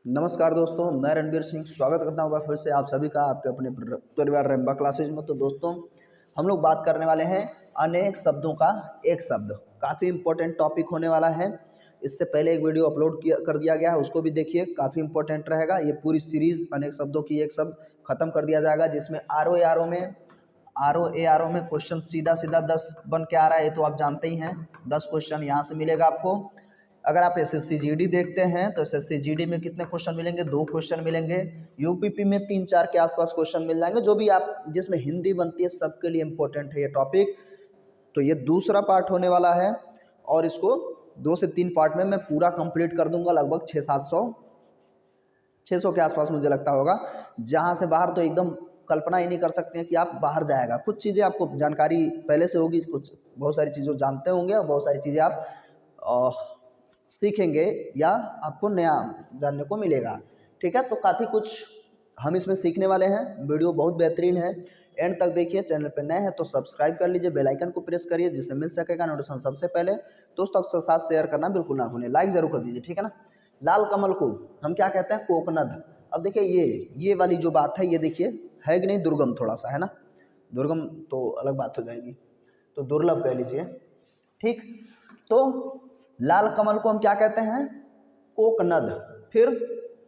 नमस्कार दोस्तों, मैं रणबीर सिंह स्वागत करता हूँ फिर से आप सभी का आपके अपने परिवार रेम्बा क्लासेज में। तो दोस्तों, हम लोग बात करने वाले हैं अनेक शब्दों का एक शब्द। काफ़ी इंपॉर्टेंट टॉपिक होने वाला है। इससे पहले एक वीडियो अपलोड कर दिया गया है, उसको भी देखिए, काफ़ी इंपॉर्टेंट रहेगा। ये पूरी सीरीज़ अनेक शब्दों की एक शब्द खत्म कर दिया जाएगा, जिसमें आर ओ में क्वेश्चन सीधा सीधा 10 बन के आ रहा है। ये तो आप जानते ही हैं, 10 क्वेश्चन यहाँ से मिलेगा आपको। अगर आप एसएससी जीडी देखते हैं तो एसएससी जीडी में कितने क्वेश्चन मिलेंगे? 2 क्वेश्चन मिलेंगे। यूपीपी में 3-4 के आसपास क्वेश्चन मिल जाएंगे। जो भी आप जिसमें हिंदी बनती है सबके लिए इम्पोर्टेंट है ये टॉपिक। तो ये दूसरा पार्ट होने वाला है और इसको 2 से 3 पार्ट में मैं पूरा कंप्लीट कर दूंगा। लगभग 600 के आसपास मुझे लगता होगा। जहाँ से बाहर तो एकदम कल्पना ही नहीं कर सकते हैं कि आप बाहर जाएगा। कुछ चीज़ें आपको जानकारी पहले से होगी, कुछ बहुत सारी चीज़ें जानते होंगे और बहुत सारी चीज़ें आप सीखेंगे या आपको नया जानने को मिलेगा। ठीक है, तो काफ़ी कुछ हम इसमें सीखने वाले हैं। वीडियो बहुत बेहतरीन है, एंड तक देखिए। चैनल पर नए हैं तो सब्सक्राइब कर लीजिए, बेल आइकन को प्रेस करिए जिससे मिल सकेगा नोटिफिकेशन सबसे पहले। दोस्तों के साथ शेयर करना बिल्कुल ना भूलें, लाइक ज़रूर कर दीजिए, ठीक है ना। लाल कमल को हम क्या कहते हैं? कोकनद। अब देखिए ये वाली जो बात है, ये देखिए है कि नहीं, दुर्गम थोड़ा सा है ना। दुर्गम तो अलग बात हो जाएगी, तो दुर्लभ कह लीजिए। ठीक, तो लाल कमल को हम क्या कहते हैं? कोकनद। फिर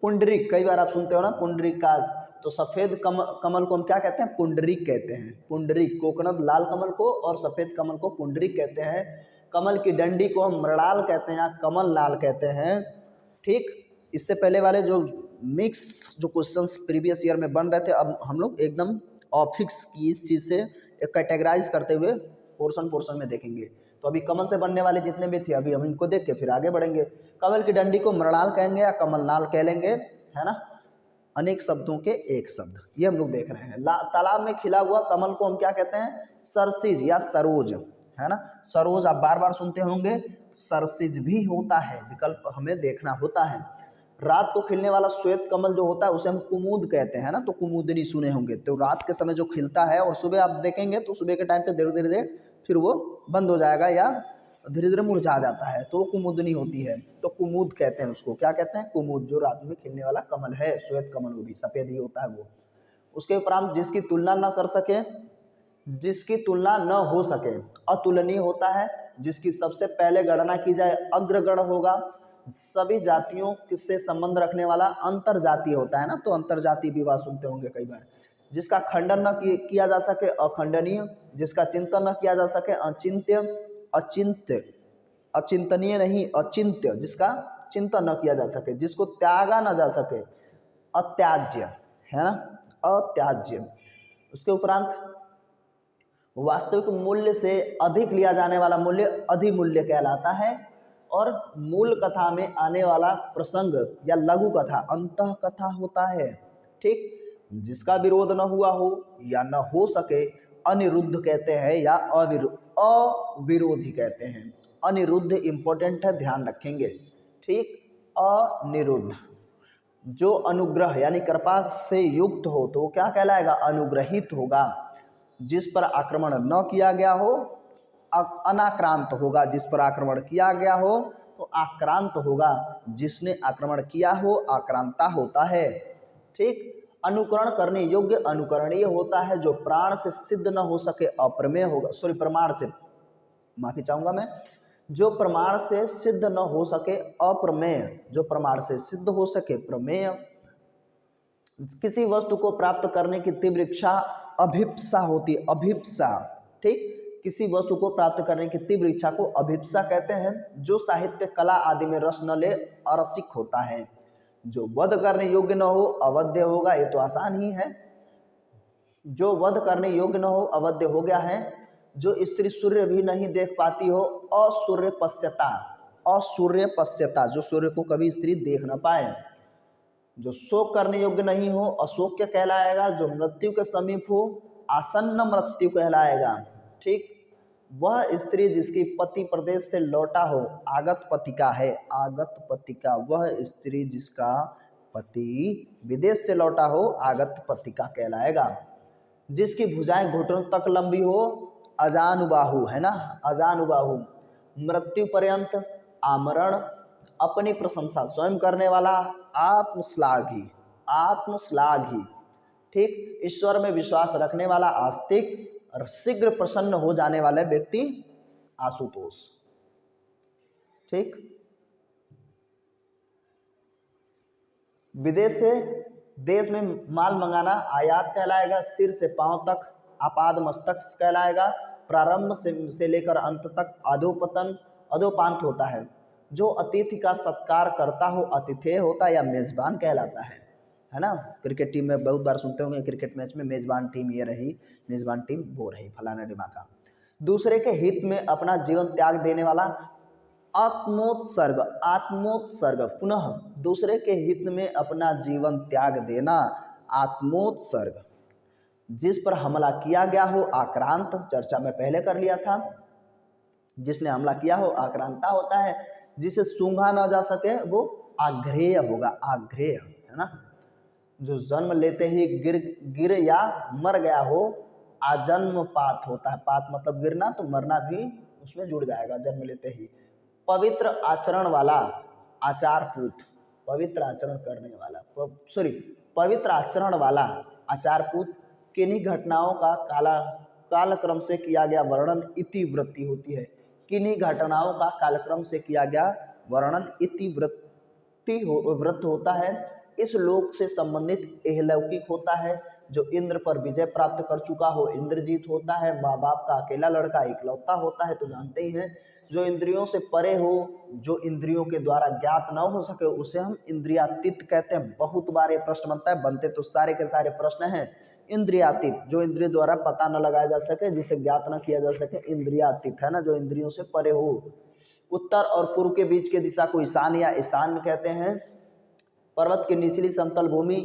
पुंडरीक, कई बार आप सुनते हो ना, पुंडरीकाज। तो सफेद कमल को हम क्या कहते हैं? पुंडरीक कहते हैं। पुंडरीक, कोकनद लाल कमल को और सफेद कमल को पुंडरीक कहते हैं। कमल की डंडी को हम मृणाल कहते हैं या कमल लाल कहते हैं। ठीक, इससे पहले वाले जो मिक्स जो क्वेश्चंस प्रीवियस ईयर में बन रहे थे, अब हम लोग एकदम फिक्स की इस चीज़ से कैटेगराइज करते हुए पोर्शन में देखेंगे। तो अभी कमल से बनने वाले जितने भी थे, अभी हम इनको देख के फिर आगे बढ़ेंगे। कमल की डंडी को मृणाल कहेंगे या कमलनाल कह लेंगे, है ना। अनेक शब्दों के एक शब्द, ये हम लोग देख रहे हैं। तालाब में खिला हुआ कमल को हम क्या कहते हैं? सरसिज या सरोज, है ना। सरोज आप बार बार सुनते होंगे, सरसिज भी होता है, विकल्प हमें देखना होता है। रात को खिलने वाला श्वेत कमल जो होता है उसे हम कुमुद कहते हैं ना। तो कुमुदनी सुने होंगे। तो रात के समय जो खिलता है और सुबह आप देखेंगे तो सुबह के टाइम पे धीरे धीरे फिर वो बंद हो जाएगा या धीरे धीरे मुरझा जाता है, तो कुमुदनी होती है। तो कुमुद कहते हैं उसको। क्या कहते हैं? कुमुद। जो रात में खिलने वाला कमल है, श्वेत कमल, वो भी सफेद ही होता है वो। उसके उपरांत जिसकी तुलना न कर सके, जिसकी तुलना न हो सके, अतुलनीय होता है। जिसकी सबसे पहले गणना की जाए, अग्रगण होगा। सभी जातियों से संबंध रखने वाला अंतर जातीय होता है ना। तो अंतर जातीय विवाह सुनते होंगे कई बार। जिसका खंडन न किया जा सके, अखंडनीय। जिसका चिंतन न किया जा सके, अचिंत्य। अचिंत्य, अचिंतनीय नहीं, अचिंत्य। जिसका चिंतन न किया जा सके, जिसको त्यागा न जा सके, अत्याज्य, है ना, अत्याज्य। उसके उपरांत वास्तविक मूल्य से अधिक लिया जाने वाला मूल्य अधिमूल्य कहलाता है। और मूल कथा में आने वाला प्रसंग या लघु कथा अंतः कथा होता है। ठीक, जिसका विरोध न हुआ हो या न हो सके, अनिरुद्ध कहते हैं या अविरोधी कहते हैं। अनिरुद्ध इंपॉर्टेंट है, ध्यान रखेंगे। ठीक, अनिरुद्ध। जो अनुग्रह यानी कृपा से युक्त हो तो वो क्या कहलाएगा? अनुग्रहित होगा। जिस पर आक्रमण न किया गया हो, अनाक्रांत होगा। जिस पर आक्रमण किया गया हो तो आक्रांत होगा। जिसने आक्रमण किया हो आक्रांता होता है। ठीक, अनुकरण करने योग्य अनुकरणीय होता है। जो प्राण से सिद्ध न हो सके, अप्रमेय होगा। सॉरी, प्रमाण से, माफी चाहूंगा मैं। जो प्रमाण से सिद्ध न हो सके, अप्रमेय। जो प्रमाण से सिद्ध हो सके, प्रमेय। किसी वस्तु को प्राप्त करने की तीव्र इच्छा अभिप्सा होती है, अभिप्सा। ठीक, किसी वस्तु को प्राप्त करने की तीव्र इच्छा को अभिप्सा कहते हैं। जो साहित्य कला आदि में रस न ले, अरसिक होता है। जो वध करने योग्य न हो, अवध्य होगा। ये तो आसान ही है। जो वध करने योग्य न हो, अवध्य हो गया है। जो स्त्री सूर्य भी नहीं देख पाती हो, असूर्य पश्यता। असूर्य पश्यता, जो सूर्य को कभी स्त्री देख न पाए। जो शोक करने योग्य नहीं हो, अशोक्य कहलाएगा। जो मृत्यु के समीप हो, आसन्न मृत्यु कहलाएगा। ठीक, वह स्त्री जिसकी पति प्रदेश से लौटा हो, आगत पतिका है। आगत पतिका, वह स्त्री जिसका पति विदेश से लौटा हो, आगत पतिका कहलाएगा। जिसकी भुजाएं घुटनों तक लंबी हो, अजानुबाहु, है ना, अजानुबाहु। मृत्यु पर्यंत, आमरण। अपनी प्रशंसा स्वयं करने वाला, आत्मश्लाघी, आत्मश्लाघी, ठीक। ईश्वर में विश्वास रखने वाला आस्तिक और शीघ्र प्रसन्न हो जाने वाले व्यक्ति आशुतोष, ठीक। विदेश से देश में माल मंगाना आयात कहलाएगा। सिर से पांव तक आपाद मस्तक कहलाएगा। प्रारंभ से लेकर अंत तक अधोपतन, अधोपांत होता है। जो अतिथि का सत्कार करता हो अतिथेय होता है या मेजबान कहलाता है ना। क्रिकेट टीम में बहुत बार सुनते होंगे, क्रिकेट मैच में मेजबान टीम ये रही, मेजबान टीम वो रही, फलाना ढिमाका। दूसरे के हित में अपना जीवन त्याग देने वाला आत्मोत्सर्ग, आत्मोत्सर्ग, पुनः दूसरे के हित में अपना जीवन त्याग देना, आत्मोत्सर्ग। जिस पर हमला किया गया हो आक्रांत, चर्चा में पहले कर लिया था। जिसने हमला किया हो आक्रांता होता है। जिसे सूंघा ना जा सके वो आग्रेय होगा, आग्रेय, है ना। जो जन्म लेते ही गिर या मर गया हो आजन्म पात होता है। पात मतलब गिरना, तो मरना भी उसमें जुड़ जाएगा जन्म लेते ही। पवित्र आचरण वाला आचारपूत, पवित्र आचरण करने वाला, पवित्र आचरण वाला आचारपूत। किन्हीं घटनाओं का कालक्रम से किया गया वर्णन इतिवृत्ति होती है। किन्हीं घटनाओं का कालक्रम से किया गया वर्णन इतिवृत्ति वृत्त होता है। इस लोक से संबंधित एहलौकिक होता है। जो इंद्र पर विजय प्राप्त कर चुका हो इंद्रजीत होता है। माँ बाप का अकेला लड़का इकलौता होता है, तो जानते ही हैं। जो इंद्रियों से परे हो, जो इंद्रियों के द्वारा ज्ञात न हो सके, उसे हम इंद्रियातीत कहते हैं। बहुत बार ये प्रश्न बनता है, बनते तो सारे के सारे प्रश्न हैं। इंद्रियातीत, जो इंद्रिय द्वारा पता न लगाया जा सके, जिसे ज्ञात न किया जा सके, इंद्रियातीत, है ना, जो इंद्रियों से परे हो। उत्तर और पूर्व के बीच के दिशा को ईशान या ईशान्य कहते हैं। पर्वत की निचली समतल भूमि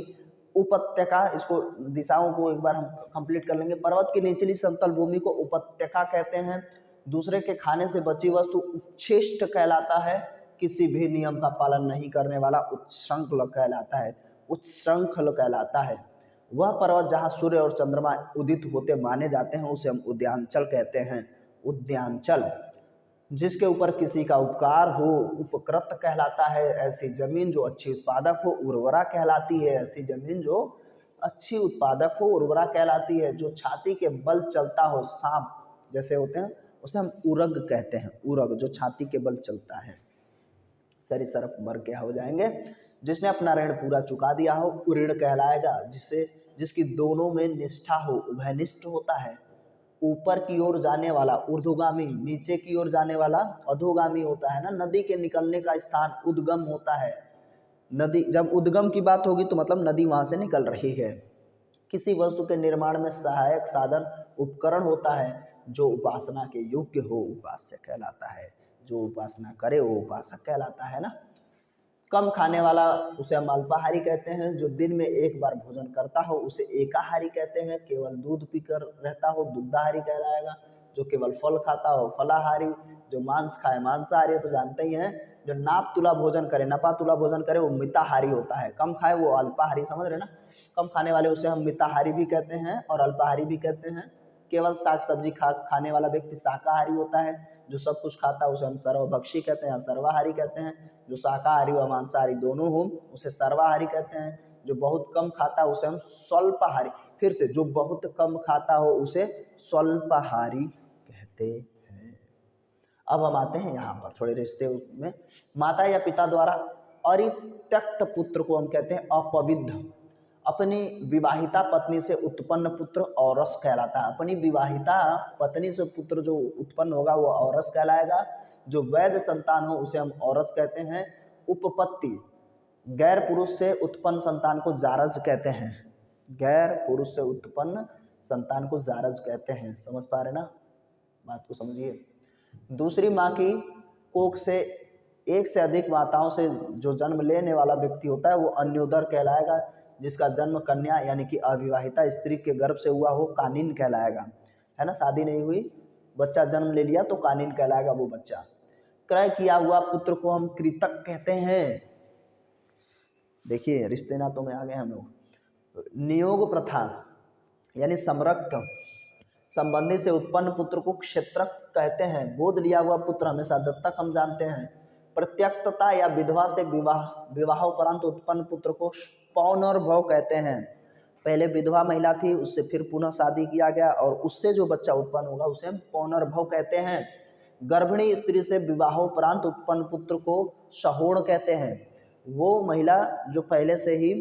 उपत्यका, इसको दिशाओं को एक बार हम कंप्लीट कर लेंगे। पर्वत की निचली समतल भूमि को उपत्यका कहते हैं। दूसरे के खाने से बची वस्तु उच्छिष्ट कहलाता है। किसी भी नियम का पालन नहीं करने वाला उच्छृंखल कहलाता है, उच्छृंखल कहलाता है। वह पर्वत जहाँ सूर्य और चंद्रमा उदित होते माने जाते हैं उसे हम उद्यांचल कहते हैं, उद्यांचल। जिसके ऊपर किसी का उपकार हो उपकृत कहलाता है। ऐसी जमीन जो अच्छी उत्पादक हो उर्वरा कहलाती है। ऐसी जमीन जो अच्छी उत्पादक हो उर्वरा कहलाती है। जो छाती के बल चलता हो, सांप जैसे होते हैं, उसे हम उरग कहते हैं, उरग, जो छाती के बल चलता है। सरी सरप मर क्या हो जाएंगे। जिसने अपना ऋण पूरा चुका दिया हो उऋण कहलाएगा। जिसकी दोनों में निष्ठा हो उभयनिष्ठ होता है। ऊपर की ओर जाने वाला ऊर्ध्वगामी, नीचे की ओर जाने वाला अधोगामी होता है ना। नदी के निकलने का स्थान उद्गम होता है। नदी जब उद्गम की बात होगी तो मतलब नदी वहां से निकल रही है। किसी वस्तु के निर्माण में सहायक साधन उपकरण होता है। जो उपासना के योग्य हो उपास्य कहलाता है। जो उपासना करे वो उपासक कहलाता है ना। कम खाने वाला उसे हम अल्पाहारी कहते हैं। जो दिन में एक बार भोजन करता हो उसे एकाहारी कहते हैं। केवल दूध पीकर रहता हो दुग्धाहारी कहलाएगा। जो केवल फल खाता हो फलाहारी। जो मांस खाए मांसाहारी, तो जानते ही हैं। जो नाप तुला भोजन करे, नपा तुला भोजन करे, वो मिताहारी होता है। कम खाए वो अल्पाहारी, समझ रहे ना। कम खाने वाले उसे हम मिताहारी भी कहते हैं और अल्पाहारी भी कहते हैं। केवल साग सब्जी खाने वाला व्यक्ति शाकाहारी होता है। जो सब कुछ खाता है उसे हम सर्वभक्षी कहते हैं या सर्वाहारी कहते हैं। जो शाकाहारी व मांसाहारी दोनों हो उसे सर्वाहारी कहते हैं। जो बहुत कम खाता है उसे हम स्वल्पाहारी, फिर से जो बहुत कम खाता हो उसे स्वल्पाहारी कहते हैं। अब हम आते हैं यहाँ पर थोड़े रिश्ते में। माता या पिता द्वारा अरित्यक्त पुत्र को हम कहते हैं अपविद्ध। अपनी विवाहिता पत्नी से उत्पन्न पुत्र औरस कहलाता है। अपनी विवाहिता पत्नी से पुत्र जो उत्पन्न होगा वो औरस कहलाएगा। जो वैध संतान हो उसे हम औरस कहते हैं। उपपत्ति, गैर पुरुष से उत्पन्न संतान को जारज कहते हैं। गैर पुरुष से उत्पन्न संतान को जारज कहते हैं। समझ पा रहे ना, बात को समझिए। दूसरी माँ की कोख से एक से अधिक माताओं से जो जन्म लेने वाला व्यक्ति होता है वो अन्योदर कहलाएगा। जिसका जन्म कन्या यानी कि अविवाहिता स्त्री के गर्भ से हुआ हो कानीन कहलाएगा, है ना। शादी नहीं हुई, बच्चा जन्म ले लिया तो कानीन कहलाएगा वो बच्चा। क्रय किया हुआ पुत्र को हम कृतक कहते हैं। देखिए रिश्ते नातों में आ गए हम लोग। नियोग प्रथा यानी समरक्त संबंधी से उत्पन्न पुत्र को क्षेत्रक कहते हैं। गोद लिया हुआ पुत्र हमेशा दत्तक हम जानते हैं। प्रत्यक्तता या विधवा से विवाहोपरांत उत्पन्न पुत्र को पौनर्भव कहते हैं। पहले विधवा महिला थी, उससे फिर पुनः शादी किया गया और उससे जो बच्चा उत्पन्न होगा उसे हम पौनर्भव कहते हैं। गर्भिणी स्त्री से विवाहोपरांत उत्पन्न पुत्र को सहोड़ कहते हैं। वो महिला जो पहले से ही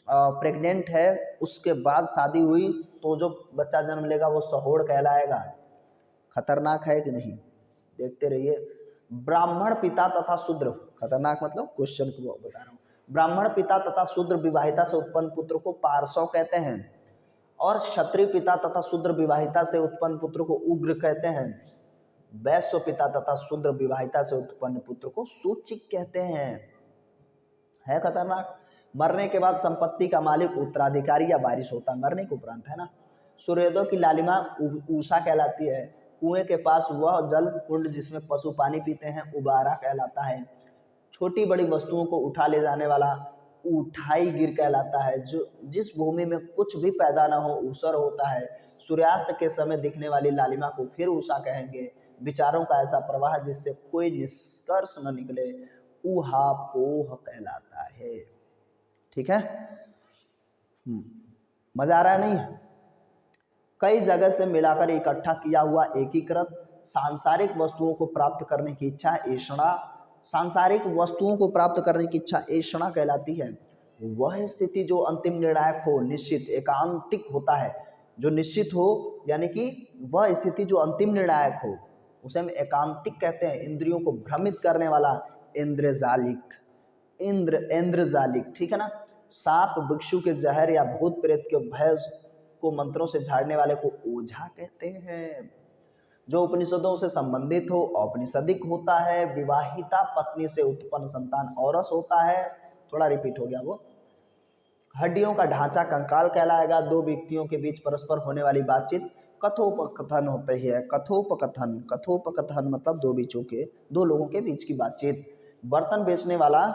प्रेग्नेंट है, उसके बाद शादी हुई तो जो बच्चा जन्म लेगा वो सहोड़ कहलाएगा। खतरनाक है कि नहीं, देखते रहिए। ब्राह्मण पिता तथा शूद्र, खतरनाक मतलब क्वेश्चन को बता रहा हूँ। ब्राह्मण पिता तथा शूद्र विवाहिता से उत्पन्न पुत्र को पार्श्व कहते हैं और क्षत्रिय पिता तथा शूद्र विवाहिता से उत्पन्न पुत्र को उग्र कहते हैं। वैश्य पिता तथा शूद्र विवाहिता से उत्पन्न पुत्र को सूचिक कहते हैं। है खतरनाक। मरने के बाद संपत्ति का मालिक उत्तराधिकारी या वारिस होता है, मरने के उपरांत, है ना। सूर्योदय की लालिमा उषा कहलाती है। कुएं के पास वह जल कुंड जिसमें पशु पानी पीते हैं उबारा कहलाता है। छोटी बड़ी वस्तुओं को उठा ले जाने वाला उठाई गिर कहलाता है। जो जिस भूमि में कुछ भी पैदा न हो ऊसर होता है। सूर्यास्त के समय दिखने वाली लालिमा को फिर उषा कहेंगे। विचारों का ऐसा प्रवाह जिससे कोई निष्कर्ष न निकले ऊहापोह कहलाता है। ठीक है, मजा आ रहा है नहीं? कई जगह से मिलाकर इकट्ठा किया हुआ एकीकृत सांसारिक वस्तुओं को प्राप्त करने की इच्छा ऐषणा, सांसारिक वस्तुओं को प्राप्त करने की इच्छा ऐषणा कहलाती है। वह स्थिति जो अंतिम निर्णायक हो, निश्चित एकांतिक होता है। जो निश्चित हो यानी कि वह स्थिति जो अंतिम निर्णायक हो उसे हम एकांतिक कहते हैं। इंद्रियों को भ्रमित करने वाला इंद्रजालिक, इंद्रजालिक, ठीक है ना। सांप भिक्षु के जहर या भूत प्रेत के भय को मंत्रों से झाड़ने वाले को ओझा कहते हैं। जो उपनिषदों से संबंधित हो औपनिषदिक होता है। विवाहिता पत्नी से उत्पन्न संतान औरस होता है। थोड़ा रिपीट हो गया वो। हड्डियों का ढांचा कंकाल कहलाएगा। दो व्यक्तियों के बीच परस्पर होने वाली बातचीत कथोपकथन होते हैं। कथोपकथन, कथोपकथन मतलब दो लोगों के बीच की बातचीत। बर्तन बेचने वाला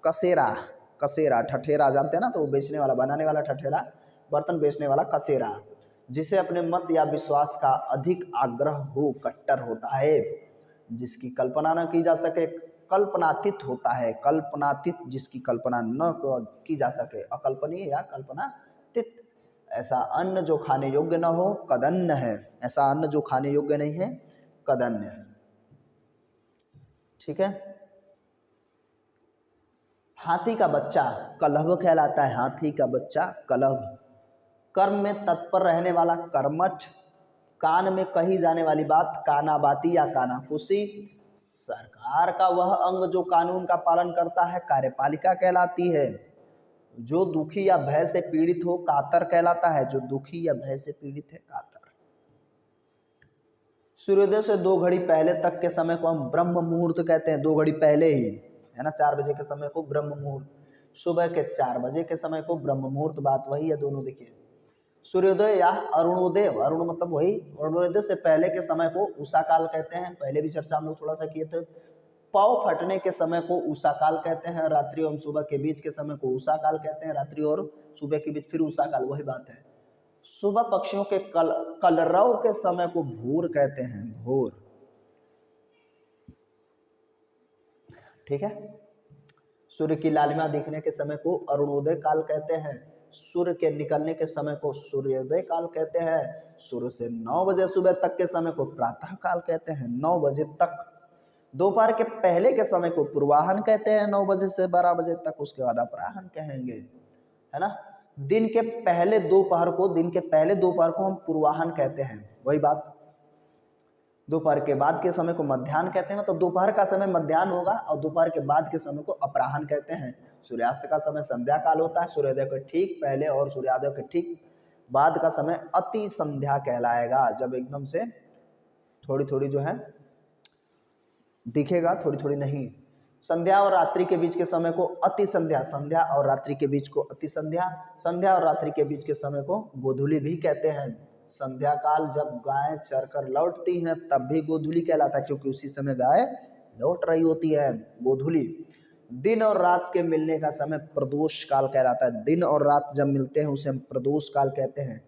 कसेरा, कसेरा ठठेरा जानते हैं ना, तो बेचने वाला, बनाने वाला ठठेरा, बर्तन बेचने वाला कसेरा। जिसे अपने मत या विश्वास का अधिक आग्रह हो, कट्टर होता है। जिसकी कल्पना न की जा सके, कल्पनातीत होता है। कल्पनातीत, जिसकी कल्पना न की जा सके, अकल्पनीय या कल्पनातीत। ऐसा अन्न जो खाने योग्य न हो कदन्न है। ऐसा अन्न जो खाने योग्य नहीं है कदन्न है। ठीक है। हाथी का बच्चा कलभ कहलाता है। हाथी का बच्चा कलभ। कर्म में तत्पर रहने वाला कर्मठ। कान में कही जाने वाली बात कानाबाती या कानाफूसी। सरकार का वह अंग जो कानून का पालन करता है कार्यपालिका कहलाती है। जो दुखी या भय से पीड़ित हो कातर कहलाता है। जो दुखी या भय से पीड़ित है कातर। सूर्योदय से 2 घड़ी पहले तक के समय को हम ब्रह्म मुहूर्त कहते हैं। 2 घड़ी पहले ही, है ना, 4 बजे के समय को ब्रह्म मुहूर्त। सुबह के 4 बजे के समय को ब्रह्म मुहूर्त। बात वही है दोनों। देखिए, सूर्योदय या अरुणोदय, अरुण मतलब वही, अरुणोदय से पहले के समय को उषा काल कहते हैं। पहले भी चर्चा हम लोग थोड़ा सा किए थे। पौ फटने के समय को उषा काल कहते हैं। रात्रि और सुबह के बीच के समय को उषा काल कहते हैं। रात्रि और सुबह के बीच फिर उषा काल, वही बात है। सुबह पक्षियों के कलरव के समय को भोर कहते हैं। भोर, ठीक है। सूर्य की लालिमा दिखने के समय को अरुणोदय काल कहते हैं। सूर्य के निकलने के समय को सूर्योदय काल कहते हैं। सूर्य से 9 बजे सुबह तक के समय को प्रातः काल कहते हैं। 9 बजे तक। दोपहर के पहले के समय को पूर्वाहन कहते हैं। 9 बजे से 12 बजे तक। उसके बाद अपराहन कहेंगे, है ना। दिन के पहले दोपहर को हम पूर्वाहन कहते हैं। वही बात। दोपहर के बाद के समय को मध्याह्न कहते हैं। मतलब दोपहर का समय मध्याह्न होगा और दोपहर के बाद के समय को अपराहन कहते हैं। सूर्यास्त का समय संध्या काल होता है। सूर्योदय के ठीक पहले और सूर्योदय के ठीक बाद का समय अति संध्या कहलाएगा। जब एकदम से थोड़ी थोड़ी जो है दिखेगा, थोड़ी थोड़ी नहीं। संध्या और रात्रि के बीच के समय को अति संध्या। संध्या और रात्रि के बीच को अति संध्या। संध्या और रात्रि के बीच के समय को गोधूली भी कहते हैं। संध्या काल जब गाय चरकर लौटती हैं तब भी गोधूली कहलाता है, क्योंकि उसी समय गाय लौट रही होती है। गोधूली। दिन और रात के मिलने का समय प्रदोष काल कहलाता है। दिन और रात जब मिलते हैं उसे हम प्रदोष काल कहते हैं।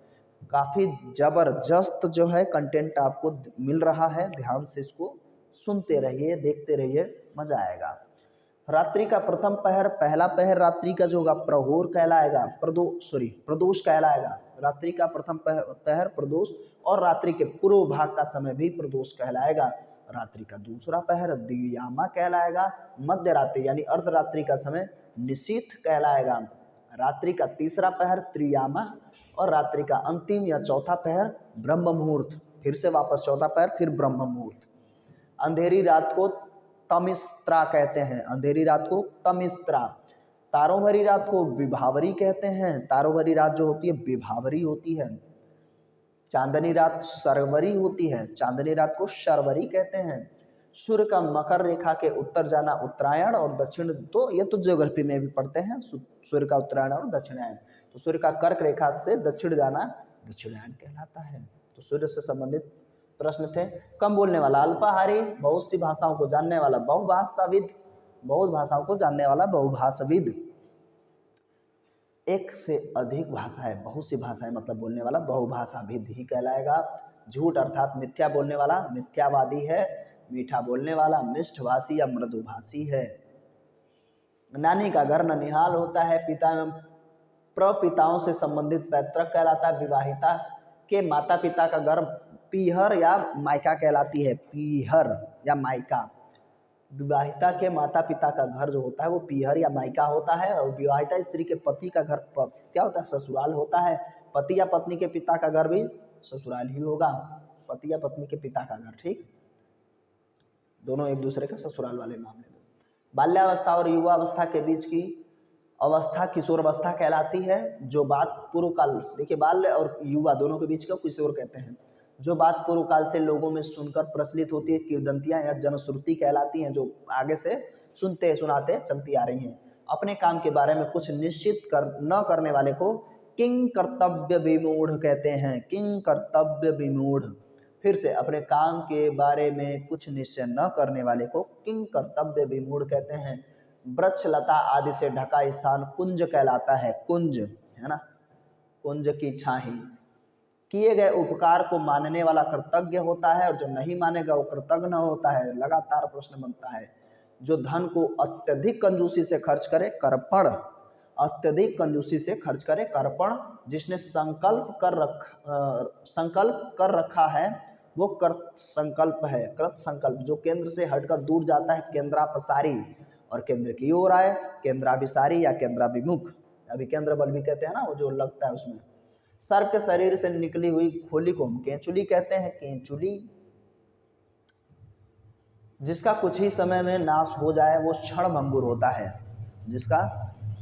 काफ़ी जबरदस्त जो है कंटेंट आपको मिल रहा है, ध्यान से इसको सुनते रहिए, देखते रहिए। मजा आएगा। रात्रि का प्रथम पहर, पहला पहर रात्रि का जो होगा प्रहर कहलाएगा, प्रदोष कहलाएगा। रात्रि का प्रथम पहर प्रदोष, और रात्रि के पूर्व भाग का समय भी प्रदोष कहलाएगा। रात्रि का दूसरा पहर द्वियामा कहलाएगा। मध्य रात्रि यानी अर्धरात्रि का समय निशीथ कहलाएगा। रात्रि का तीसरा पहर त्रियामा, और रात्रि का अंतिम या चौथा पहर ब्रह्म मुहूर्त। फिर से वापस चौथा पहर, फिर ब्रह्म मुहूर्त। अंधेरी रात को तमिस्त्रा कहते हैं, अंधेरी रात को तमिस्त्रा। तारों भरी रात को विभावरी कहते हैं, तारों भरी रात जो होती है विभावरी होती है। चांदनी रात शर्वरी होती है, चांदनी रात को शर्वरी कहते हैं। सूर्य का मकर रेखा के उत्तर जाना उत्तरायण और दक्षिण, तो ये तो ज्योग्राफी में भी पढ़ते हैं, सूर्य का उत्तरायण और दक्षिणायन। तो सूर्य का कर्क रेखा से दक्षिण जाना दक्षिणायन कहलाता है। तो सूर्य से संबंधित प्रश्न थे। कम बोलने वाला अल्पाहारी, बहुत सी भाषाओं को जानने वाला बहुभाषाविद, बहुत भाषाओं को जानने वाला बहुभाषाविद। एक से अधिक भाषाएं, बहुत सी भाषाएं मतलब बोलने वाला बहुभाषाविद ही कहलाएगा। झूठ अर्थात मिथ्या बोलने वाला मिथ्यावादी है। मीठा बोलने वाला मिष्टभाषी या मृदुभाषी है। नानी का घर ननिहाल होता है। पिता एवं प्रपिताओं से संबंधित पैतृक कहलाता है। विवाहिता के माता पिता का घर पीहर या मायका कहलाती है, पीहर या मायका। विवाहिता के माता पिता का घर जो होता है वो पीहर या मायका होता है, और विवाहिता स्त्री के पति का घर क्या होता है, ससुराल होता है। पति या पत्नी के पिता का घर भी ससुराल ही होगा, पति या पत्नी के पिता का घर, ठीक, दोनों एक दूसरे के ससुराल वाले मामले में। बाल्यावस्था और युवावस्था के बीच की अवस्था किशोरावस्था कहलाती है। जो बात पूर्व काल, देखिए बाल्य और युवा दोनों के बीच का किशोर कहते हैं। जो बात पूर्व काल से लोगों में सुनकर प्रचलित होती है किंवदंतियां या जनश्रुति कहलाती हैं, जो आगे से सुनते सुनाते चलती आ रही हैं। अपने काम के बारे में कुछ निश्चित न करने वाले को किंग कर्तव्य विमूढ़ कहते हैं, किंग कर्तव्य विमूढ़। फिर से अपने काम के बारे में कुछ निश्चय न करने वाले को किंग कर्तव्य विमूढ़ कहते हैं। वृक्ष लता आदि से ढका स्थान कुंज कहलाता है, कुंज है ना, कुंज की छाही। किए गए उपकार को मानने वाला कृतज्ञ होता है, और जो नहीं मानेगा वो कृतज्ञ होता है। लगातार प्रश्न बनता है। जो धन को अत्यधिक कंजूसी से खर्च करे कर्पण, अत्यधिक कंजूसी से खर्च करे कर्पण। जिसने संकल्प कर रखा है वो कृत संकल्प है, कृत संकल्प। जो केंद्र से हटकर दूर जाता है केंद्रापसारी, और केंद्र की ओर आए केंद्राभिसारी या केंद्राभिमुख। अभी केंद्र बल भी कहते हैं ना, वो जो लगता है उसमें। सर्प के शरीर से निकली हुई खोली को हम केंचुली कहते हैं, केंचुली। जिसका कुछ ही समय में नाश हो जाए वो क्षणभंगुर होता है, जिसका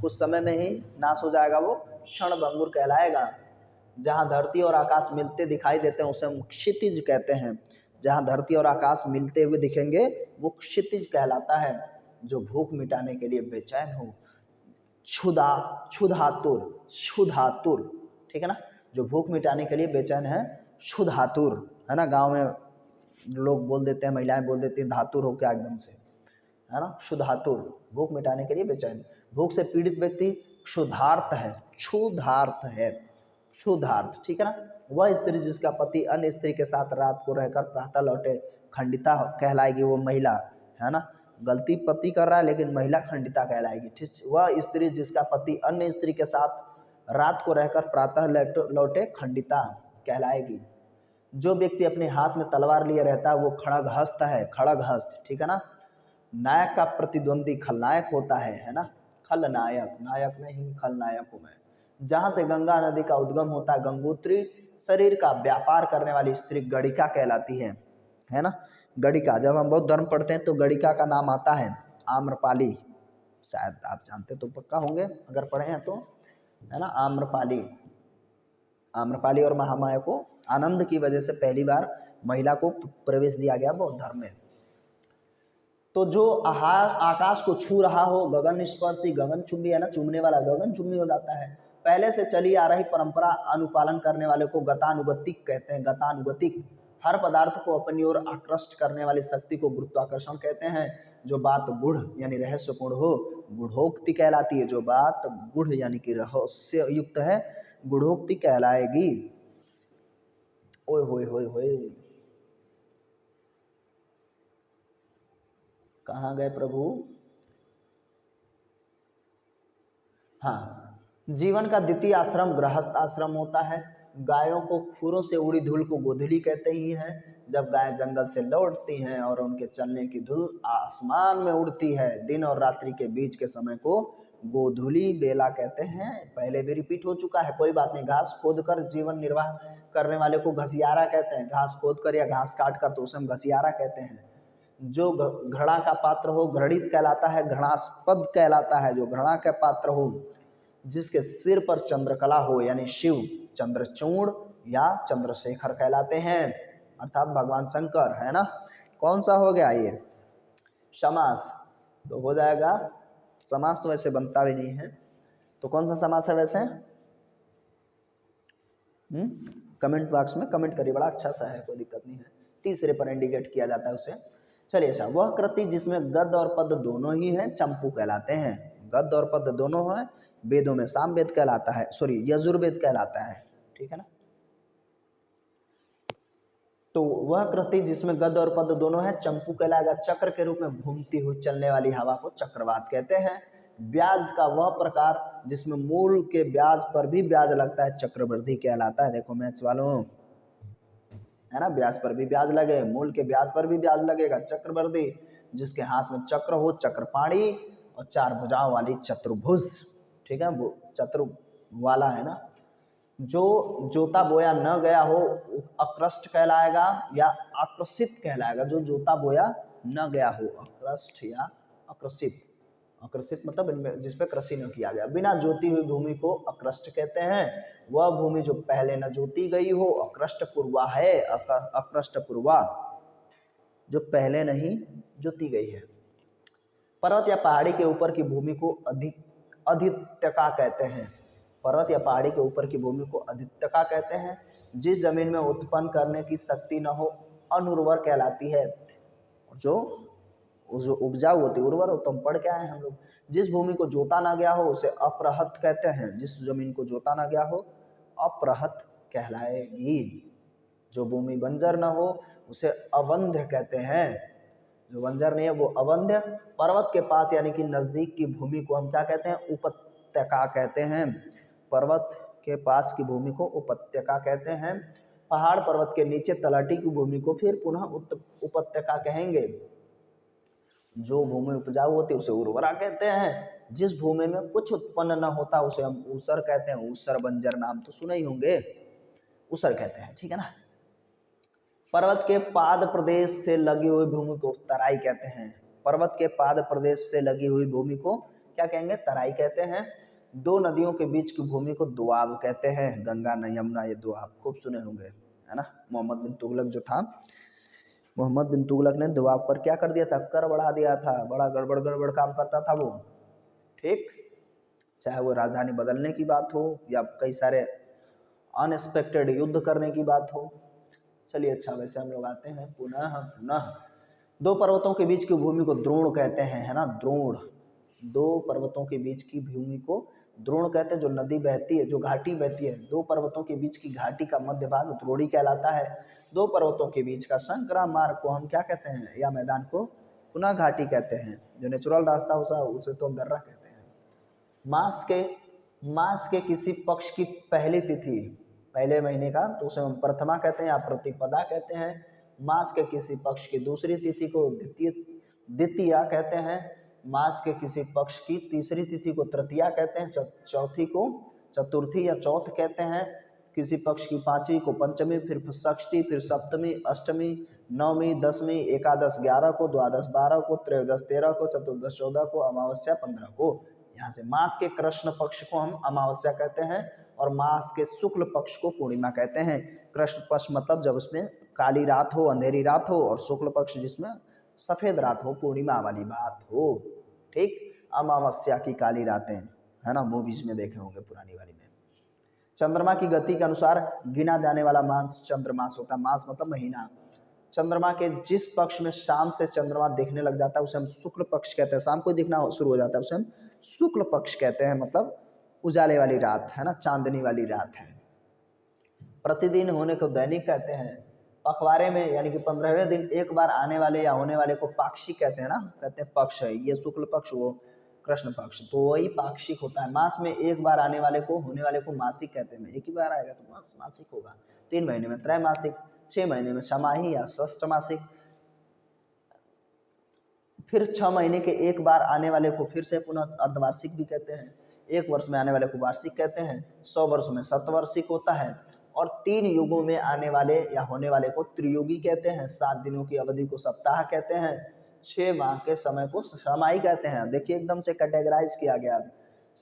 कुछ समय में ही नाश हो जाएगा वो क्षणभंगुर कहलाएगा। जहाँ धरती और आकाश मिलते दिखाई देते हैं उसे हम क्षितिज कहते हैं। जहाँ धरती और आकाश मिलते हुए दिखेंगे वो क्षितिज कहलाता है। जो भूख मिटाने के लिए बेचैन हो, क्षुधातुर, क्षुधातुर, ठीक है ना। जो भूख मिटाने के लिए बेचैन है क्षुधातुर, है ना। गांव में लोग बोल देते हैं, महिलाएं बोल देती हैं धातुर हो क्या एकदम से, है ना। क्षुधातुर, भूख मिटाने के लिए बेचैन। भूख से पीड़ित व्यक्ति क्षुधार्त है, क्षुधार्त है, क्षुधार्त, ठीक है ना। वह स्त्री जिसका पति अन्य स्त्री के साथ रात को रहकर प्रातः लौटे खंडिता कहलाएगी, वो महिला, है ना। गलती पति कर रहा है लेकिन महिला खंडिता कहलाएगी, ठीक। वह स्त्री जिसका पति अन्य स्त्री के साथ रात को रहकर प्रातः लौटे खंडिता कहलाएगी। जो व्यक्ति अपने हाथ में तलवार लिए रहता है वो खड़गहस्त है, खड़गहस्त, ठीक है ना। नायक का प्रतिद्वंदी खलनायक होता है ना। खलनायक, नायक नहीं, खलनायक हूँ मैं। जहाँ से गंगा नदी का उद्गम होता है गंगोत्री। शरीर का व्यापार करने वाली स्त्री गणिका कहलाती है ना। गणिका, जब हम बौद्ध धर्म पढ़ते हैं तो गणिका का नाम आता है आम्रपाली, शायद आप जानते तो पक्का होंगे अगर पढ़े हैं तो, है ना। आम्रपाली, आम्रपाली और महामाया को आनंद की वजह से पहली बार महिला को प्रवेश दिया गया बौद्ध धर्म में। तो जो आकाश को छू रहा हो, गगन स्पर्शी, गगन चुंबी, है ना, चूमने वाला गगन चुंबी हो जाता है। पहले से चली आ रही परंपरा अनुपालन करने वाले को गतानुगतिक कहते हैं, गतानुगतिक। हर पदार्थ को अपनी ओर आकृष्ट करने वाली शक्ति को गुरुत्वाकर्षण कहते हैं। जो बात गुढ़ यानी रहस्यपूर्ण हो गुढ़ोक्ति कहलाती है। जो बात गुढ़ यानी कि रहस्य युक्त है गुढ़ोक्ति कहलाएगी। ओए होए होए होए, कहाँ गए प्रभु? हाँ, जीवन का द्वितीय आश्रम गृहस्थ आश्रम होता है। गायों को खुरों से उड़ी धूल को गोधूली कहते ही हैं। जब गायें जंगल से लौटती हैं और उनके चलने की धूल आसमान में उड़ती है, दिन और रात्रि के बीच के समय को गोधूली बेला कहते हैं। पहले भी रिपीट हो चुका है, कोई बात नहीं। घास खोद कर जीवन निर्वाह करने वाले को घसियारा कहते हैं। घास खोद कर या घास काट कर तो उसे हम घसियारा कहते हैं। जो घृणा का पात्र हो घृणित कहलाता है, घृणास्पद कहलाता है। जो घृणा का पात्र हो, जिसके सिर पर चंद्रकला हो यानी शिव, चंद्रचूड़ या चंद्रशेखर कहलाते हैं, अर्थात भगवान शंकर, है ना। कौन सा हो गया ये? समास। तो हो जाएगा, समास तो वैसे बनता भी नहीं है, तो कौन सा समास है वैसे? कमेंट बॉक्स में कमेंट करिए, बड़ा अच्छा सा है, कोई दिक्कत नहीं है। तीसरे पर इंडिकेट किया जाता है उसे। चलिए अच्छा, वह कृति जिसमें गद्य और पद दोनों ही हैं चंपू कहलाते हैं। गद्य और पद दोनों हैं। वेदों में सामवेद कहलाता है, सॉरी यजुर्वेद कहलाता है, ठीक है ना। तो वह कृति जिसमें गद्य और पद दोनों है चंपू कहलाएगा। चक्र के रूप में घूमती हुई चलने वाली हवा को चक्रवात कहते हैं। ब्याज का वह प्रकार जिसमें मूल के ब्याज पर भी ब्याज लगता है चक्रवृद्धि कहलाता है। देखो मैथ्स वालों, है ना, ब्याज पर भी ब्याज लगे, मूल के ब्याज पर भी ब्याज लगेगा चक्रवृद्धि। जिसके हाथ में चक्र हो चक्रपाणी, और चार भुजाओं वाली चतुर्भुज, ठीक है, वो चतुर वाला है ना। जो जोता बोया न गया हो अकृष्ट कहलाएगा या आकृषित कहलाएगा। जो जोता बोया न गया हो, अकृष्ट या आकृषित। आकृषित मतलब इनमें जिसपे कृषि न किया गया। बिना जोती हुई भूमि को अकृष्ट कहते हैं। वह भूमि जो पहले न जोती गई हो अकृष्ट पूर्वा है। अकृष्ट पूर्वा जो पहले नहीं जोती गई है। पर्वत या पहाड़ी के ऊपर की भूमि को अधित्यका कहते हैं। पर्वत या पहाड़ी के ऊपर की भूमि को अधित्यका कहते हैं। जिस जमीन में उत्पन्न करने की शक्ति न हो अनुर्वर कहलाती है। और जो उपजाऊ होती है, उर्वर हो तो हम पढ़ के आए हम लोग। जिस भूमि को जोता ना गया हो उसे अपरहत कहते हैं। जिस जमीन को जोता ना गया हो अपरहत कहलाएगी। जो भूमि बंजर न हो उसे अवंध्य कहते हैं। जो बंजर नहीं है वो अवंध्य। पर्वत के पास यानी कि नजदीक की भूमि को हम क्या कहते हैं? उपत्यका कहते हैं। पर्वत के पास की भूमि को उपत्यका कहते हैं। पहाड़ पर्वत के नीचे तलहटी की भूमि को फिर पुनः उपत्यका कहेंगे। जो भूमि उपजाऊ होती है उसे उर्वरा कहते हैं। जिस भूमि में कुछ उत्पन्न न होता उसे हम ऊसर कहते हैं। ऊसर बंजर नाम तो सुने ही होंगे, ऊसर कहते हैं, ठीक है ना। पर्वत के पाद प्रदेश से लगी हुई भूमि को तराई कहते हैं। पर्वत के पाद प्रदेश से लगी हुई भूमि को क्या कहेंगे? तराई कहते हैं। दो नदियों के बीच की भूमि को दोआब कहते हैं। गंगा न यमुना, ये दोआब खूब सुने होंगे, है ना। मोहम्मद बिन तुगलक जो था, मोहम्मद बिन तुगलक ने दोआब पर क्या कर दिया था? कर बढ़ा दिया था। बड़ा गड़बड़ गड़बड़ काम करता था वो, ठीक। चाहे वो राजधानी बदलने की बात हो या कई सारे अनएक्सपेक्टेड युद्ध करने की बात हो। चलिए अच्छा, वैसे हम लोग आते हैं पुनः पुनः। दो पर्वतों के बीच की भूमि को द्रोण कहते हैं, है ना, द्रोण। दो पर्वतों के बीच की भूमि को द्रोण कहते हैं। जो नदी बहती है, जो घाटी बहती है, दो पर्वतों के बीच की घाटी का मध्य भाग द्रोणी कहलाता है। दो पर्वतों के बीच का संकरा मार्ग को हम क्या कहते हैं? या मैदान को पुनः घाटी कहते हैं। जो नेचुरल रास्ता होता है उसे तो हम दर्रा कहते हैं। मास के किसी पक्ष की पहली तिथि, पहले महीने का, तो उसे हम प्रथमा कहते हैं या प्रतिपदा कहते हैं। मास के किसी पक्ष की दूसरी तिथि को द्वितीया कहते हैं। मास के किसी पक्ष की तीसरी तिथि को तृतीया कहते हैं। चौथी को चतुर्थी या चौथ कहते हैं। किसी पक्ष की पांचवी को पंचमी, फिर षष्ठी, फिर सप्तमी, अष्टमी, नवमी, दसवीं, एकादश 11 को, द्वादश 12 को, त्रयोदश 13 को, चतुर्दश 14 को, अमावस्या 15 को। यहाँ से मास के कृष्ण पक्ष को हम अमावस्या कहते हैं और मास के शुक्ल पक्ष को पूर्णिमा कहते हैं। कृष्ण पक्ष मतलब जब उसमें काली रात हो, अंधेरी रात हो, और शुक्ल पक्ष जिसमें सफेद रात हो, पूर्णिमा वाली बात हो, ठीक। अमावस्या की काली रातें, है ना, मूवीज में देखे होंगे पुरानी वाली में। चंद्रमा की गति के अनुसार गिना जाने वाला मास चंद्रमास होता है। मास मतलब महीना। चंद्रमा के जिस पक्ष में शाम से चंद्रमा दिखने लग जाता है उसे हम शुक्ल पक्ष कहते हैं। शाम को दिखना शुरू हो जाता है उसे हम शुक्ल पक्ष कहते हैं, मतलब उजाले वाली रात, है ना, चांदनी वाली रात है। प्रतिदिन होने को दैनिक कहते हैं। पखवाड़े में यानी कि 15वें दिन एक बार आने वाले या होने वाले को पाक्षिक कहते हैं ना, कहते हैं पक्ष है, ये शुक्ल पक्ष वो कृष्ण पक्ष, तो वही पाक्षिक होता है। मास में एक बार आने वाले को होने वाले को मासिक कहते हैं। एक ही बार आएगा तो मासिक होगा। 3 महीने में त्रैमासिक, 6 महीने में छमाही या षष्ठ मासिक। फिर 6 महीने के एक बार आने वाले को फिर से पुनः अर्धवार्षिक भी कहते हैं। 1 वर्ष में आने वाले को वार्षिक कहते हैं। 100 वर्ष में शतवार्षिक होता है। और 3 युगों में आने वाले या होने वाले को त्रियुगी कहते हैं। 7 दिनों की अवधि को सप्ताह कहते हैं। 6 माह के समय को छमाही कहते हैं। देखिए एकदम से कैटेगराइज किया गया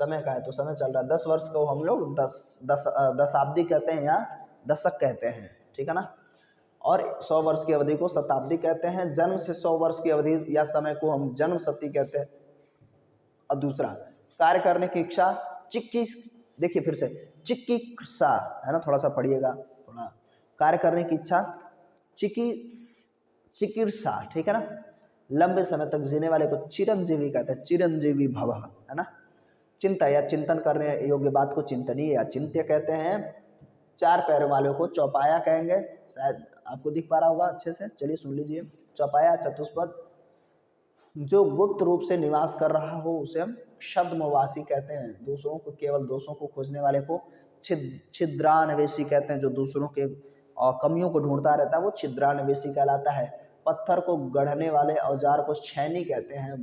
समय का है, तो समय चल रहा है। 10 वर्ष को हम लोग दशाब्दी कहते हैं या दशक कहते हैं, ठीक है ना। और 100 वर्ष की अवधि को शताब्दी कहते हैं। जन्म से 100 वर्ष की अवधि या समय को हम जन्म शती कहते हैं। और दूसरा कार्य करने की इच्छा, देखिए फिर से चिकित्सा है ना, थोड़ा सा पढ़िएगा, थोड़ा कार्य करने की इच्छा चिकित्सा, ठीक है ना। लंबे समय तक जीने वाले को चिरंजीवी कहते हैं, चिरंजीवी भव, है ना। चिंता या चिंतन करने योग्य बात को चिंतनीय या चिंत्य कहते हैं। 4 पैरों वालों को चौपाया कहेंगे, शायद आपको दिख पा रहा होगा अच्छे से, चलिए सुन लीजिए। चौपाया चतुष्पद, जो गुप्त रूप से निवास कर रहा हो उसे हम छद्मवासी कहते हैं। दूसरों को, केवल दोषों को खोजने वाले को छिद्रान्वेषी कहते हैं। जो दूसरों के कमियों को ढूंढता रहता है वो छिद्रान्वेषी कहलाता है। पत्थर को गढ़ने वाले औजार को छैनी कहते हैं।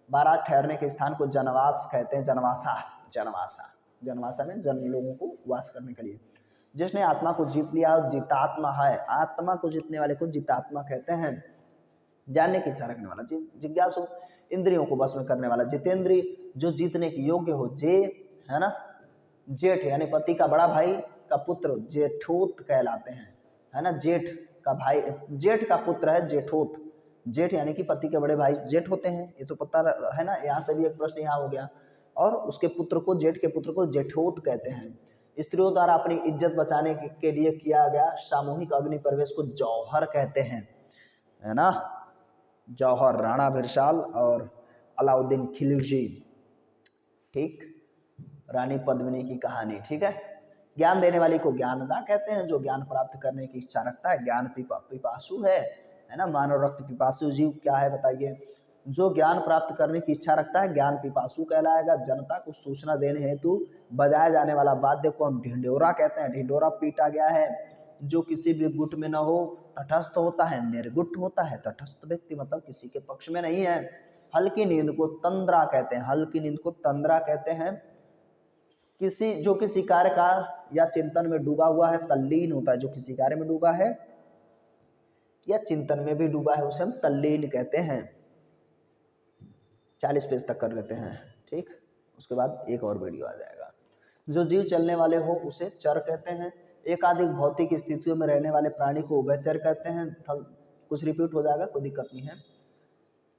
बारात ठहरने के स्थान को जनवास कहते हैं। जनवासा में जन लोगों को वास करने के लिए। जिसने आत्मा को जीत लिया और जितात्मा है, आत्मा को जीतने वाले को जितात्मा कहते हैं। जानने की इच्छा रखने वाला जिज्ञासु, इंद्रियों को बस में करने वाला जितेंद्रिय, जो जीतने के योग्य हो जे, है ना। जेठ यानी पति का बड़ा भाई का पुत्र जेठोत कहलाते हैं, है ना। जेठ का भाई, जेठ का पुत्र है जेठोत। जेठ यानी कि पति के बड़े भाई जेठ होते हैं, ये तो पता है ना। यहाँ से भी एक प्रश्न यहाँ हो गया। और उसके पुत्र को, जेठ के पुत्र को जेठोत कहते हैं। स्त्रियों द्वारा अपनी इज्जत बचाने के लिए किया गया सामूहिक अग्नि प्रवेश को जौहर कहते हैं, है ना। जौहर, राणा भिरसाल और अलाउद्दीन खिलजी, ठीक। रानी पद्मिनी की कहानी, ठीक है। ज्ञान देने वाली को ज्ञानदा कहते हैं, जो ज्ञान प्राप्त करने की इच्छा रखता है। ज्ञान पिपासु है ना। मानव रक्त पिपासु जीव क्या है बताइए। जो ज्ञान प्राप्त करने की इच्छा रखता है ज्ञान पिपासु कहलाएगा। जनता को सूचना देने हेतु बजाया जाने वाला वाद्य को हम ढिंढोरा कहते हैं। ढिंढोरा पीटा गया है जो किसी भी गुट में न हो, तटस्थ होता है, निर्गुट होता है। तटस्थ व्यक्ति मतलब किसी के पक्ष में नहीं है। हल्की नींद को तंद्रा कहते हैं। हल्की नींद को तंद्रा कहते हैं। जो किसी कार्य का या चिंतन में डूबा हुआ है, तल्लीन होता है। जो किसी कार्य में डूबा है या चिंतन में भी डूबा है उसे हम तल्लीन कहते हैं। 40 पेज तक कर लेते हैं, ठीक। उसके बाद एक और वीडियो आ जाएगा। जो जीव चलने वाले हो उसे चर कहते हैं। एकाधिक भौतिक स्थितियों में रहने वाले प्राणी को उभयचर कहते हैं। थल, कुछ रिपीट हो जाएगा, कोई दिक्कत नहीं है।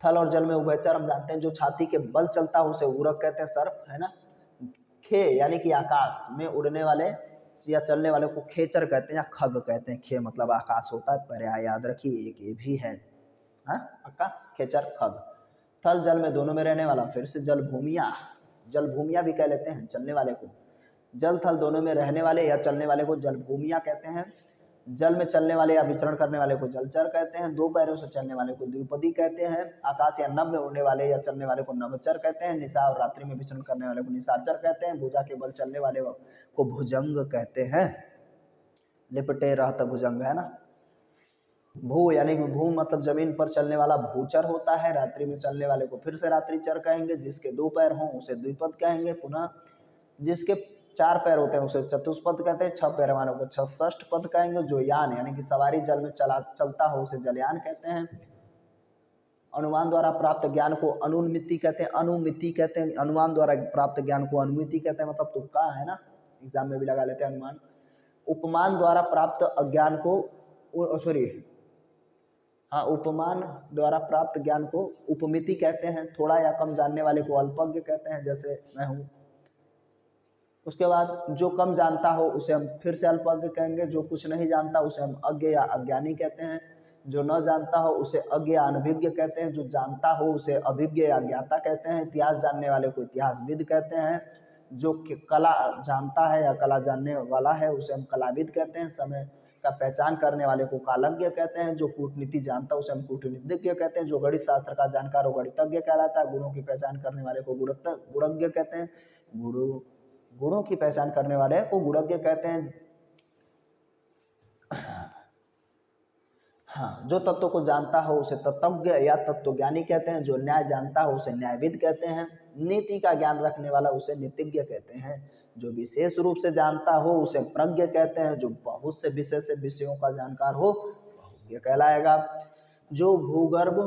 थल और जल में उभयचर हम जानते हैं। जो छाती के बल चलता है उसे उरक कहते हैं, सर्प, है ना। खे यानी कि आकाश में उड़ने वाले या चलने वाले को खेचर कहते हैं या खग कहते हैं। खे मतलब आकाश होता है, पर्याय याद रखिए, एक ये भी है, हाँ पक्का। खेचर, खग। थल जल में दोनों में रहने वाला, फिर से जल भूमिया भी कह लेते हैं चलने वाले को। जल थल दोनों में रहने वाले या चलने वाले को जल भूमिया कहते हैं। जल में चलने वाले या विचरण करने वाले को जलचर कहते हैं। 2 पैरों से चलने वाले को द्विपदी कहते हैं। आकाश या नभ में उड़ने वाले या चलने वाले को नभचर कहते हैं। निशा और रात्रि में विचरण करने वाले को निशाचर कहते हैं। भुजा के बल चलने वाले को भुजंग कहते हैं। लिपटे रहता भुजंग, है ना। भू यानी कि भू मतलब जमीन पर चलने वाला भूचर होता है। रात्रि में चलने वाले को फिर से रात्रिचर कहेंगे। जिसके 2 पैर हों उसे द्विपद कहेंगे। पुनः जिसके 4 पैर होते हैं उसे चतुष्पद कहते हैं। 6 पैर वालों को षष्ठ पद कहेंगे। जो यान यानी कि सवारी जल में चलता हो उसे जलयान कहते हैं। अनुमान द्वारा प्राप्त ज्ञान को अनुमिति कहते हैं। अनुमान द्वारा प्राप्त ज्ञान को अनुमिति कहते हैं, मतलब तुक्का, है ना। एग्जाम में भी लगा लेते हैं अनुमान। उपमान द्वारा प्राप्त अज्ञान को उपमान द्वारा प्राप्त ज्ञान को उपमिति कहते हैं। थोड़ा या कम जानने वाले को अल्पज्ञ कहते हैं, जैसे मैं हूँ। उसके बाद जो कम जानता हो उसे हम फिर से अल्पज्ञ कहेंगे। जो कुछ नहीं जानता उसे हम अज्ञ या अज्ञानी कहते हैं। जो न जानता हो उसे अज्ञ या अनभिज्ञ कहते हैं। जो जानता हो उसे अभिज्ञ या ज्ञाता कहते हैं। इतिहास जानने वाले को इतिहासविद कहते हैं। जो कला जानता है या कला जानने वाला है उसे हम कलाविद कहते हैं। समय का पहचान करने वाले को कालज्ञ कहते हैं, जो कूटनीति जानता है उसे हम कूटनीतिज्ञ कहते हैं, जो गणित शास्त्र का जानकार हो गणितज्ञ कहलाता है, गुणों की पहचान करने वाले को गुणज्ञ कहते हैं, गुणों की पहचान करने वाले को गुणज्ञ कहते हैं। हाँ, जो तत्व को जानता हो उसे तत्वज्ञ या तत्वज्ञानी कहते हैं, जो न्याय जानता हो उसे न्यायविद कहते हैं, नीति का ज्ञान रखने वाला उसे नीतिज्ञ कहते हैं, जो विशेष रूप से जानता हो उसे प्रज्ञ कहते हैं, जो बहुत से विषयों का जानकार हो बहुज्ञ कहलाएगा, जो भूगर्भ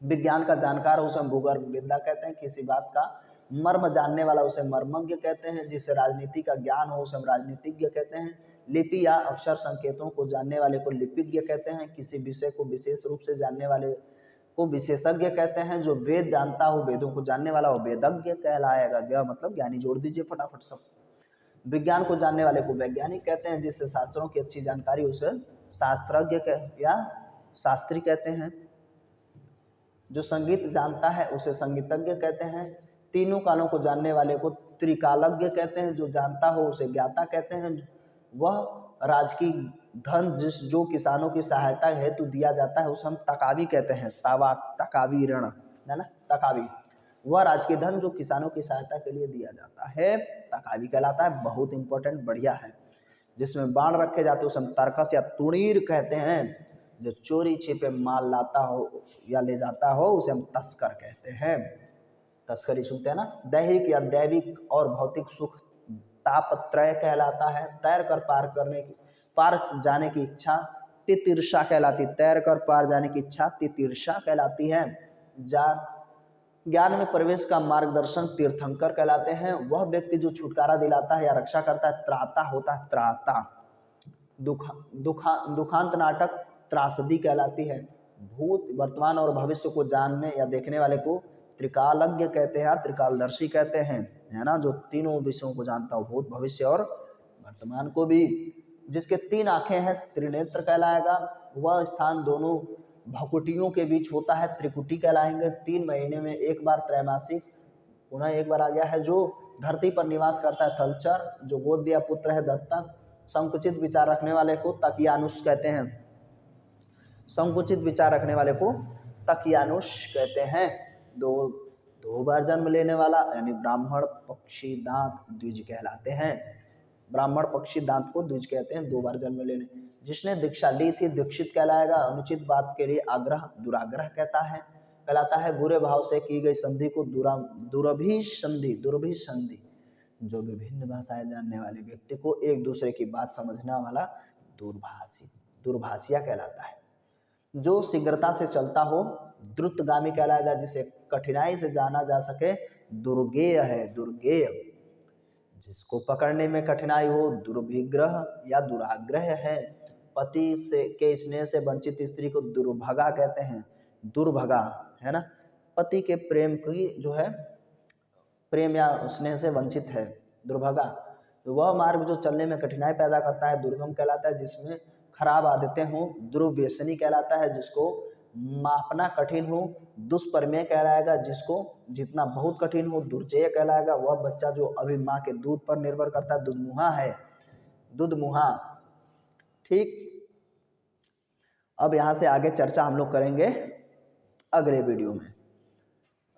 विज्ञान का जानकार हो उसे हम भूगर्भ विद्या कहते हैं, किसी बात का मर्म जानने वाला उसे मर्मज्ञ कहते हैं, जिसे राजनीति का ज्ञान हो उसे हम राजनीतिज्ञ कहते हैं, लिपि या अक्षर संकेतों को जानने वाले को लिपिज्ञ कहते हैं, किसी विषय को विशेष रूप से जानने वाले को विशेषज्ञ कहते हैं, जो वेद जानता हो वेदों को जानने वाला हो वेदज्ञ कहलाएगा। ज्ञ मतलब ज्ञानी जोड़ दीजिए फटाफट सब। विज्ञान को जानने वाले को वैज्ञानिक कहते हैं, जिससे शास्त्रों की अच्छी जानकारी उसे शास्त्रज्ञ या शास्त्री कहते हैं, जो संगीत जानता है उसे संगीतज्ञ कहते हैं, तीनों कालों को जानने वाले को त्रिकालज्ञ कहते हैं, जो जानता हो उसे ज्ञाता कहते हैं, वह राजकीय धन जो किसानों की सहायता हेतु दिया जाता है उसे हम तकावी कहते हैं, तकावी ऋण है ना, तकावी, वह राजकीय धन जो किसानों की सहायता के लिए दिया जाता है तकावी कहलाता है। बहुत इंपॉर्टेंट, बढ़िया है। जिसमें बाण रखे जाते हैं उसे हम तर्कस या तुणीर कहते हैं, जो चोरी छिपे माल लाता हो या ले जाता हो उसे हम तस्कर कहते हैं। तस्करी सुनते हैं ना। दैहिक या दैविक और भौतिक सुख तापत्रय कहलाता है। तैर कर पार जाने की इच्छा तितिर्षा कहलाती, तैर कर पार जाने की इच्छा तितिर्षा कहलाती है। ज्ञान में प्रवेश का मार्गदर्शन तीर्थंकर कहलाते हैं। वह व्यक्ति जो छुटकारा दिलाता है या रक्षा करता है त्राता होता है, त्राता। दुखांत नाटक त्रासदी कहलाती है। भूत वर्तमान और भविष्य को जानने या देखने वाले को त्रिकालज्ञ कहते हैं, त्रिकालदर्शी कहते हैं, है ना, जो तीनों विषयों को जानता हो, भूत भविष्य और वर्तमान को भी। जिसके 3 आंखें हैं त्रिनेत्र कहलाएगा। वह स्थान दोनों भकुटियों के बीच होता है, त्रिकुटी कहलाएंगे। 3 महीने में एक बार त्रैमासिक, पुनः एक बार आ गया है। जो धरती पर निवास करता है थलचर, जो गोद दिया पुत्र है दत्तक। संकुचित विचार रखने वाले को तकियानुष कहते हैं, संकुचित विचार रखने वाले को तकियानुष कहते हैं। दो बार जन्म लेने वाला यानी ब्राह्मण पक्षी दांत द्विज कहलाते हैं। ब्राह्मण पक्षी दांत को द्विज कहते हैं, 2 बार जन्म लेने। जिसने दीक्षा ली थी दीक्षित कहलाएगा। अनुचित बात के लिए आग्रह दुराग्रह कहलाता है। बुरे भाव से की गई संधि को दुरभिसंधि जो विभिन्न भाषाएं जानने वाले व्यक्ति को एक दूसरे की बात समझने वाला दुर्भाषिया कहलाता है। जो शीघ्रता से चलता हो द्रुतगामी कहलाएगा। जिसे कठिनाई से जाना जा सके दुर्गेय है, दुर्गेय। जिसको पकड़ने में कठिनाई हो दुर्भिग्रह या दुराग्रह है। पति के स्नेह से वंचित स्त्री को दुर्भगा कहते हैं, दुर्भगा, है ना। पति के प्रेम की जो है प्रेम या स्नेह से वंचित है, दुर्भगा। तो वह मार्ग जो चलने में कठिनाई पैदा करता है दुर्गम कहलाता है। जिसमें खराब आदतें हों दुर्व्यसनी कहलाता है। जिसको मापना कठिन हो दुष्प्रमेय कहलाएगा। जिसको जितना बहुत कठिन हो दुर्जेय कहलाएगा। वह बच्चा जो अभी माँ के दूध पर निर्भर करता है दुधमुहा है, दुधमुहा। ठीक, अब यहाँ से आगे चर्चा हम लोग करेंगे अगले वीडियो में।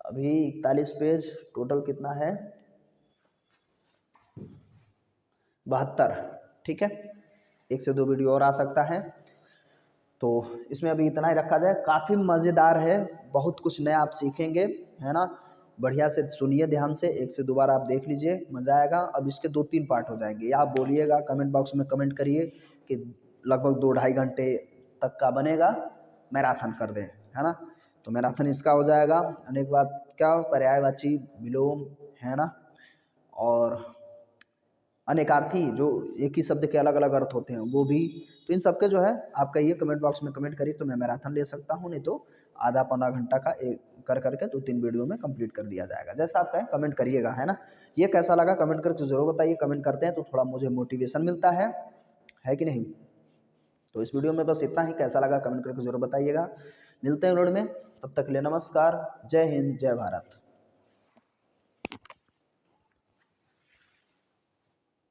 अभी 41 पेज, टोटल कितना है 72। ठीक है, 1 से 2 वीडियो और आ सकता है, तो इसमें अभी इतना ही रखा जाए। काफ़ी मज़ेदार है, बहुत कुछ नया आप सीखेंगे, है ना। बढ़िया से सुनिए ध्यान से, 1 से 2 बार आप देख लीजिए, मज़ा आएगा। अब इसके 2-3 पार्ट हो जाएंगे। या आप बोलिएगा कमेंट बॉक्स में, कमेंट करिए कि लगभग 2-2.5 घंटे तक का बनेगा, मैराथन कर दें, है ना। तो मैराथन इसका हो जाएगा। अनेक बात क्या, पर्यायवाची, विलोम, है ना, और अनेकार्थी जो एक ही शब्द के अलग अलग अर्थ होते हैं वो भी। तो इन सब के जो है आप कहिए, कमेंट बॉक्स में कमेंट करिए, तो मैं मैराथन ले सकता हूँ, नहीं तो आधा पौना घंटा का एक करके 2-3 वीडियो में कंप्लीट कर दिया जाएगा। जैसा आप कहें कमेंट करिएगा, है ना। ये कैसा लगा कमेंट करके जरूर बताइए। कमेंट करते हैं तो थोड़ा मुझे मोटिवेशन मिलता है कि नहीं। तो इस वीडियो में बस इतना ही, कैसा लगा कमेंट करके जरूर बताइएगा। मिलते हैं रोड में, तब तक के लिए नमस्कार, जय हिंद, जय भारत।